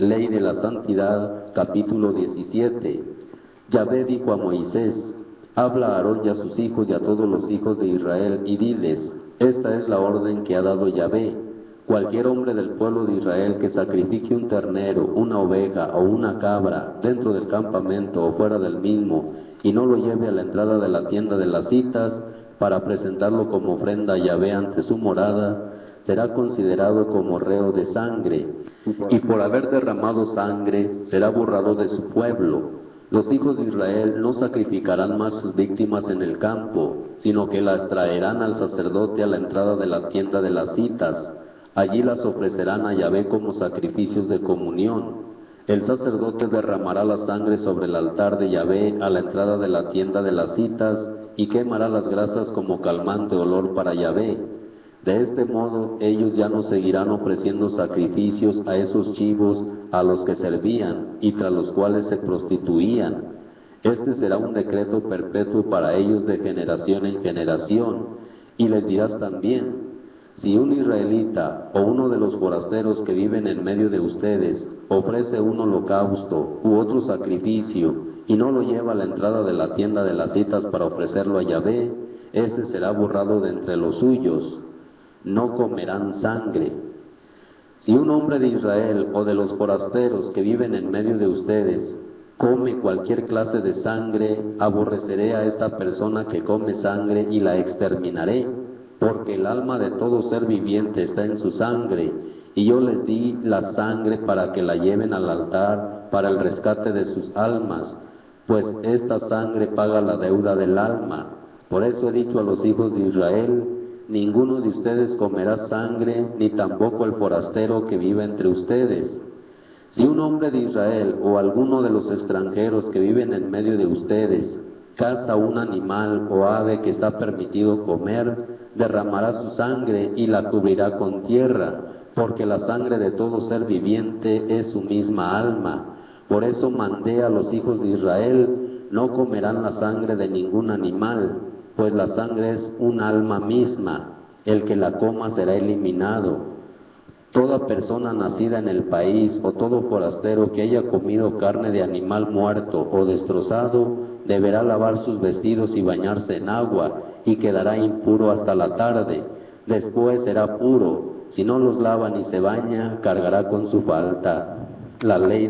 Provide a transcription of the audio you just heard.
Ley de la Santidad, capítulo 17. Yahvé dijo a Moisés: habla a Aarón y a sus hijos y a todos los hijos de Israel, y diles: esta es la orden que ha dado Yahvé. Cualquier hombre del pueblo de Israel que sacrifique un ternero, una oveja o una cabra dentro del campamento o fuera del mismo, y no lo lleve a la entrada de la tienda de las citas para presentarlo como ofrenda a Yahvé ante su morada, será considerado como reo de sangre, y por haber derramado sangre será borrado de su pueblo. Los hijos de Israel no sacrificarán más sus víctimas en el campo, sino que las traerán al sacerdote a la entrada de la tienda de las citas. Allí las ofrecerán a Yahvé como sacrificios de comunión. El sacerdote derramará la sangre sobre el altar de Yahvé a la entrada de la tienda de las citas y quemará las grasas como calmante olor para Yahvé. De este modo ellos ya no seguirán ofreciendo sacrificios a esos chivos a los que servían y tras los cuales se prostituían. Este será un decreto perpetuo para ellos de generación en generación. Y les dirás también: si un israelita o uno de los forasteros que viven en medio de ustedes ofrece un holocausto u otro sacrificio y no lo lleva a la entrada de la tienda de las citas para ofrecerlo a Yahvé, ese será borrado de entre los suyos. No comerán sangre. Si un hombre de Israel o de los forasteros que viven en medio de ustedes come cualquier clase de sangre, aborreceré a esta persona que come sangre y la exterminaré, porque el alma de todo ser viviente está en su sangre, y yo les di la sangre para que la lleven al altar para el rescate de sus almas, pues esta sangre paga la deuda del alma. Por eso he dicho a los hijos de Israel: ninguno de ustedes comerá sangre, ni tampoco el forastero que vive entre ustedes. Si un hombre de Israel o alguno de los extranjeros que viven en medio de ustedes caza un animal o ave que está permitido comer, derramará su sangre y la cubrirá con tierra, porque la sangre de todo ser viviente es su misma alma. Por eso mandé a los hijos de Israel: no comerán la sangre de ningún animal, pues la sangre es un alma misma. El que la coma será eliminado. Toda persona nacida en el país o todo forastero que haya comido carne de animal muerto o destrozado deberá lavar sus vestidos y bañarse en agua, y quedará impuro hasta la tarde. Después será puro. Si no los lava ni se baña, cargará con su falta. La ley